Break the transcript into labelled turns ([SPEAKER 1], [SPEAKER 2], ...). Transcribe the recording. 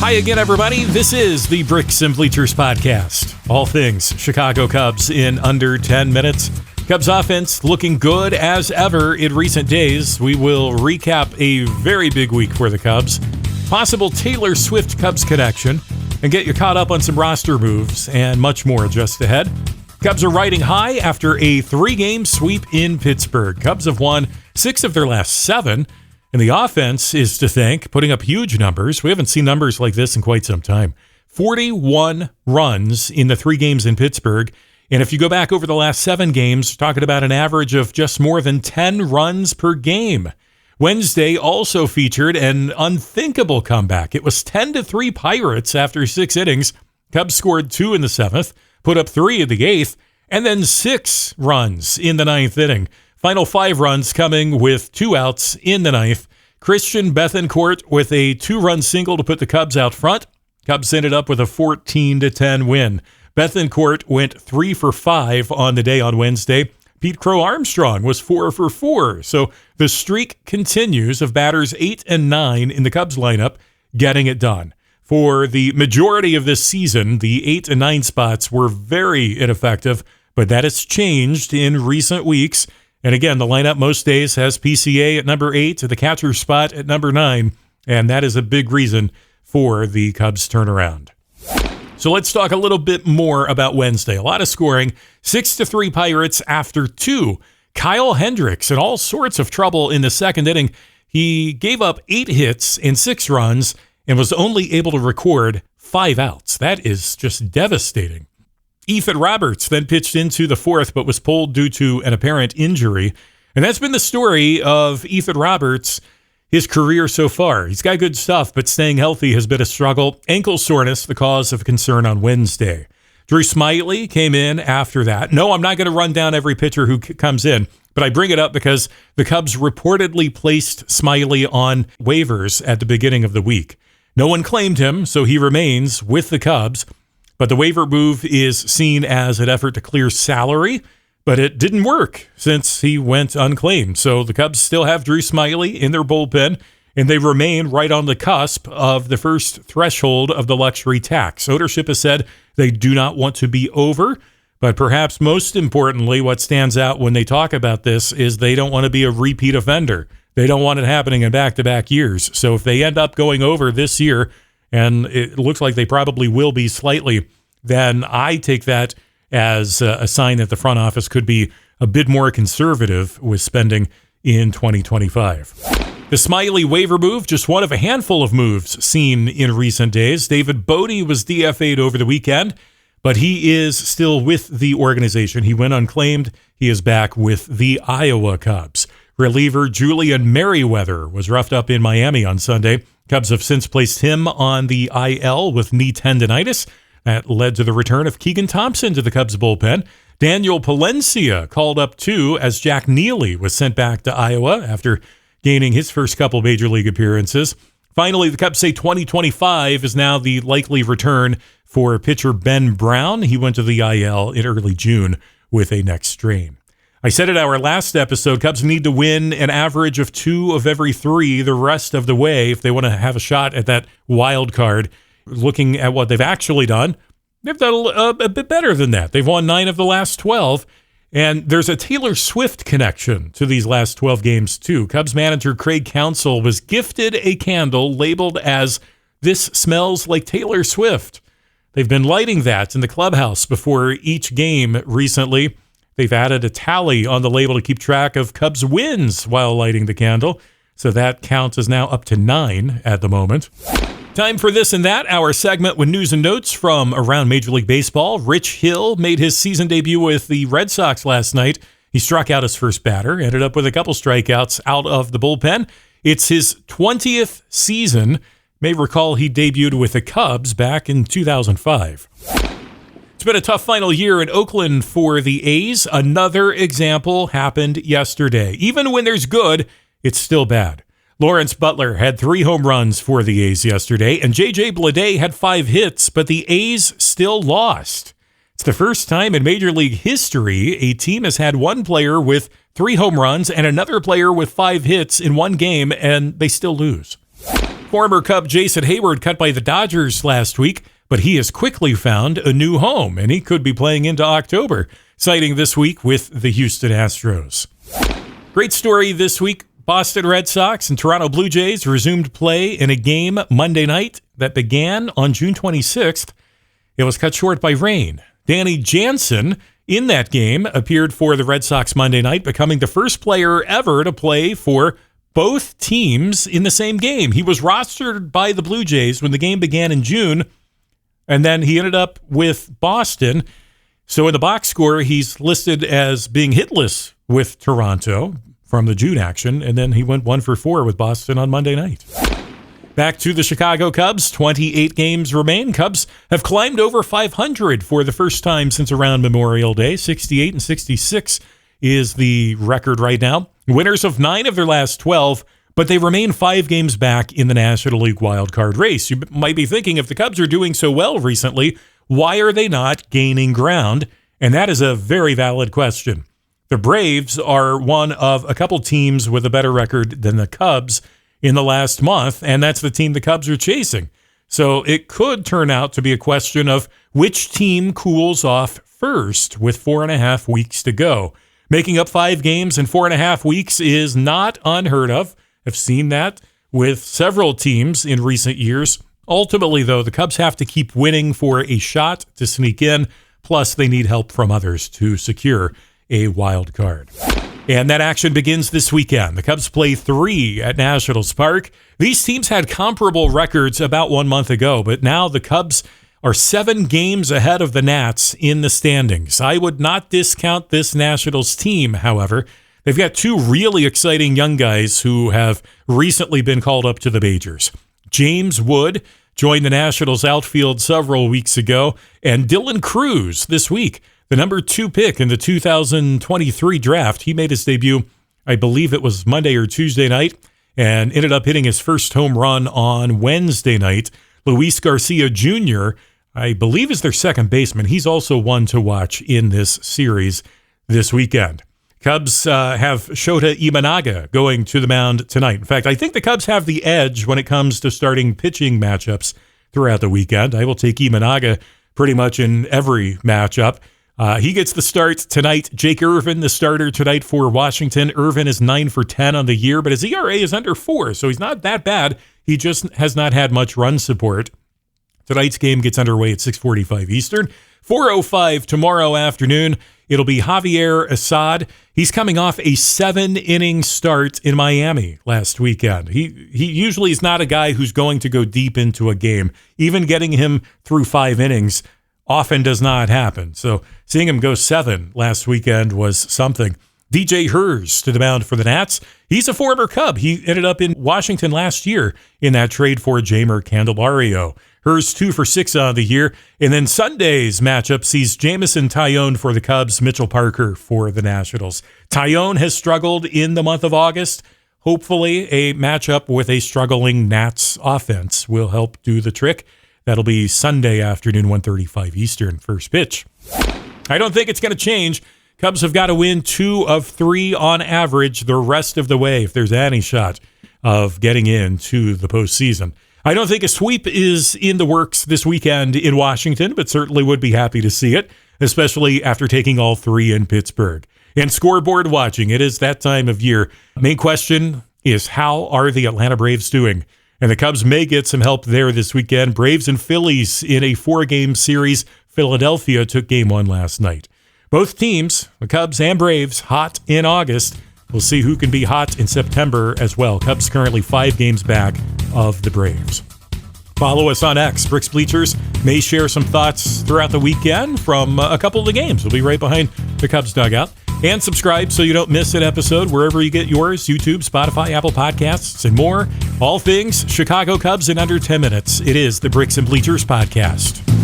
[SPEAKER 1] Hi again, everybody. This is the Bricks and Bleachers podcast. All things Chicago Cubs in under 10 minutes. Cubs offense looking good as ever in recent days. We will recap a very big week for the Cubs, possible Taylor Swift Cubs connection, and get you caught up on some roster moves and much more just ahead. Cubs are riding high after a 3-game sweep in Pittsburgh. Cubs have won 6 of their last 7, and the offense is to thank, putting up huge numbers. We haven't seen numbers like this in quite some time. 41 runs in the 3 games in Pittsburgh. And if you go back over the last 7 games, talking about an average of just more than 10 runs per game. Wednesday also featured an unthinkable comeback. It was 10-3 Pirates after 6 innings. Cubs scored 2 in the 7th, put up 3 in the 8th, and then 6 runs in the 9th inning. Final 5 runs coming with 2 outs in the 9th. Christian Bethancourt with a 2-run single to put the Cubs out front. Cubs ended up with a 14-10 win. Bethancourt went 3 for 5 on the day on Wednesday. Pete Crow Armstrong was 4 for 4. So the streak continues of batters 8 and 9 in the Cubs lineup getting it done. For the majority of this season, the 8 and 9 spots were very ineffective, but that has changed in recent weeks. And again, the lineup most days has PCA at number 8, the catcher spot at number 9, and that is a big reason for the Cubs turnaround. So let's talk a little bit more about Wednesday. A lot of scoring, 6-3 Pirates after 2. Kyle Hendricks in all sorts of trouble in the 2nd inning. He gave up 8 hits and 6 runs and was only able to record 5 outs. That is just devastating. Ethan Roberts then pitched into the 4th, but was pulled due to an apparent injury. And that's been the story of Ethan Roberts his career so far. He's got good stuff, but staying healthy has been a struggle. Ankle soreness, the cause of concern on Wednesday. Drew Smyly came in after that. No, I'm not going to run down every pitcher who comes in, but I bring it up because the Cubs reportedly placed Smyly on waivers at the beginning of the week. No one claimed him, so he remains with the Cubs, but the waiver move is seen as an effort to clear salary. But it didn't work since he went unclaimed. So the Cubs still have Drew Smyly in their bullpen, and they remain right on the cusp of the first threshold of the luxury tax. Ownership has said they do not want to be over, but perhaps most importantly, what stands out when they talk about this is they don't want to be a repeat offender. They don't want it happening in back-to-back years. So if they end up going over this year, and it looks like they probably will be slightly, then I take that as a sign that the front office could be a bit more conservative with spending in 2025. The Smyly waiver move, just one of a handful of moves seen in recent days. David Bodie was DFA'd over the weekend, but he is still with the organization. He went unclaimed. He is back with the Iowa Cubs. Reliever Julian Merriweather was roughed up in Miami on Sunday. Cubs have since placed him on the IL with knee tendonitis. That led to the return of Keegan Thompson to the Cubs bullpen. Daniel Palencia called up too as Jack Neely was sent back to Iowa after gaining his first couple major league appearances. Finally, the Cubs say 2025 is now the likely return for pitcher Ben Brown. He went to the IL in early June with a neck strain. I said in our last episode, Cubs need to win an average of 2 of every 3 the rest of the way if they want to have a shot at that wild card. Looking at what they've actually done, they've done a bit better than that. They've won 9 of the last 12, and there's a Taylor Swift connection to these last 12 games, too. Cubs manager Craig Counsell was gifted a candle labeled as "This Smells Like Taylor Swift." They've been lighting that in the clubhouse before each game recently. They've added a tally on the label to keep track of Cubs wins while lighting the candle, so that count is now up to 9 at the moment. Time for This and That, our segment with news and notes from around Major League Baseball. Rich Hill made his season debut with the Red Sox last night. He struck out his first batter, ended up with a couple strikeouts out of the bullpen. It's his 20th season. You may recall he debuted with the Cubs back in 2005. It's been a tough final year in Oakland for the A's. Another example happened yesterday. Even when there's good, it's still bad. Lawrence Butler had 3 home runs for the A's yesterday, and J.J. Bleday had 5 hits, but the A's still lost. It's the first time in Major League history a team has had one player with 3 home runs and another player with 5 hits in one game, and they still lose. Former Cub Jason Hayward cut by the Dodgers last week, but he has quickly found a new home, and he could be playing into October, citing this week with the Houston Astros. Great story this week. Boston Red Sox and Toronto Blue Jays resumed play in a game Monday night that began on June 26th. It was cut short by rain. Danny Jansen in that game appeared for the Red Sox Monday night, becoming the first player ever to play for both teams in the same game. He was rostered by the Blue Jays when the game began in June, and then he ended up with Boston. So in the box score, he's listed as being hitless with Toronto from the June action, and then he went 1 for 4 with Boston on Monday night. Back to the Chicago Cubs, 28 games remain. Cubs have climbed over 500 for the first time since around Memorial Day. 68 and 66 is the record right now. Winners of 9 of their last 12, but they remain 5 games back in the National League wildcard race. You might be thinking, if the Cubs are doing so well recently, why are they not gaining ground? And that is a very valid question. The Braves are one of a couple teams with a better record than the Cubs in the last month, and that's the team the Cubs are chasing. So it could turn out to be a question of which team cools off first with 4.5 weeks to go. Making up 5 games in 4.5 weeks is not unheard of. I've seen that with several teams in recent years. Ultimately, though, the Cubs have to keep winning for a shot to sneak in, plus they need help from others to secure a wild card. And that action begins this weekend. The Cubs play 3 at Nationals Park. These teams had comparable records about 1 month ago, but now the Cubs are 7 games ahead of the Nats in the standings. I would not discount this Nationals team, however. They've got 2 really exciting young guys who have recently been called up to the majors. James Wood joined the Nationals outfield several weeks ago, and Dylan Cruz this week, the number 2 pick in the 2023 draft. He made his debut, I believe it was Monday or Tuesday night, and ended up hitting his first home run on Wednesday night. Luis Garcia Jr., I believe, is their second baseman. He's also one to watch in this series this weekend. Cubs have Shota Imanaga going to the mound tonight. In fact, I think the Cubs have the edge when it comes to starting pitching matchups throughout the weekend. I will take Imanaga pretty much in every matchup. He gets the start tonight. Jake Irvin, the starter tonight for Washington. Irvin is 9 for 10 on the year, but his ERA is under 4, so he's not that bad. He just has not had much run support. Tonight's game gets underway at 6:45 Eastern. 4:05 tomorrow afternoon. It'll be Javier Assad. He's coming off a 7-inning start in Miami last weekend. He usually is not a guy who's going to go deep into a game. Even getting him through 5 innings often does not happen. So seeing him go 7 last weekend was something. DJ Hers to the mound for the Nats. He's a former Cub. He ended up in Washington last year in that trade for Jeimer Candelario. Hers 2 for 6 on the year. And then Sunday's matchup sees Jamison Tyone for the Cubs, Mitchell Parker for the Nationals. Tyone has struggled in the month of August. Hopefully a matchup with a struggling Nats offense will help do the trick. That'll be Sunday afternoon, 1:35 Eastern, first pitch. I don't think it's going to change. Cubs have got to win 2 of 3 on average the rest of the way if there's any shot of getting into the postseason. I don't think a sweep is in the works this weekend in Washington, but certainly would be happy to see it, especially after taking all 3 in Pittsburgh. And scoreboard watching, it is that time of year. Main question is, how are the Atlanta Braves doing? And the Cubs may get some help there this weekend. Braves and Phillies in a 4-game series. Philadelphia took game 1 last night. Both teams, the Cubs and Braves, hot in August. We'll see who can be hot in September as well. Cubs currently 5 games back of the Braves. Follow us on X. Bricks Bleachers may share some thoughts throughout the weekend from a couple of the games. We'll be right behind the Cubs dugout. And subscribe so you don't miss an episode wherever you get yours, YouTube, Spotify, Apple Podcasts, and more. All things Chicago Cubs in under 10 minutes. It is the Bricks and Bleachers Podcast.